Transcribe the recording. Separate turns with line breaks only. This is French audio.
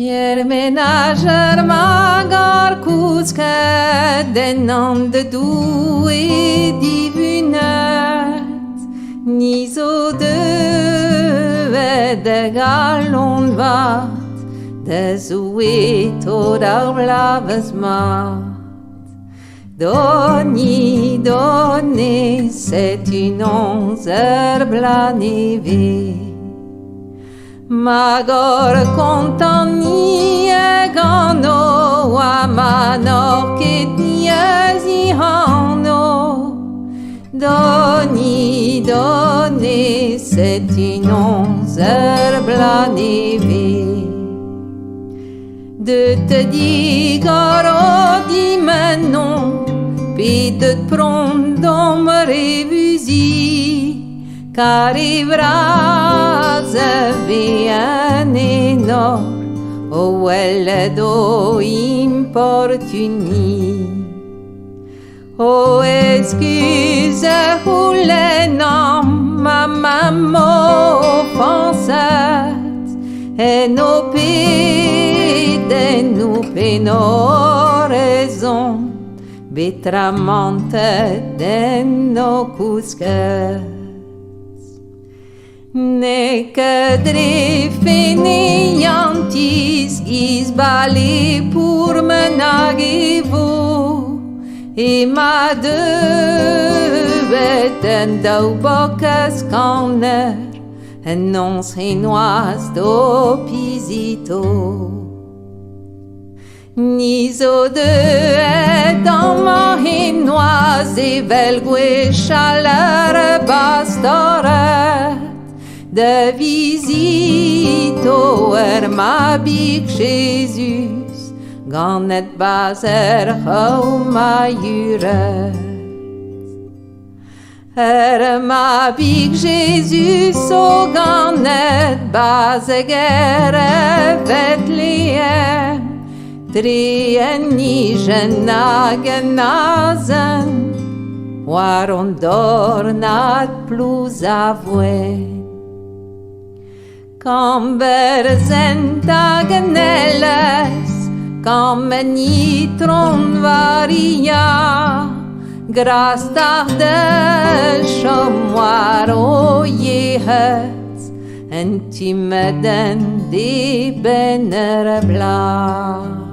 Ier ménageur magar kuske den an de doe divunet ni zo de galon vat de zoe to dar blaves mat. Doni donne c'est une onzer blaneve. Magor contani e gano a manor ket niazi hano. Doni donne c'est une onzer blaneve. De te digar o di menon, pi de te prendre dans ma révusie, car ivraz bien énorme, o elle do importuni. O excuse ou les noms, ma maman offensate, et nos de nous nos raisons, betramante de nos cusques. Ne que drefeniantis isbali pour menagevo, et ma deveten dau bocas canner, en non renoise do pisito. Niso de dans ma hinoise et velgue chaleur bastoret de visito ma big Jesus ganet baser ho ma juret ma big Jesus o ganet baser Bethlehem. Trieni genazen, waron dornat plus avuen. Quand berzenta geneles, quand menitron varia, gras tardel chomoiro yehet, en timeden di bener bla.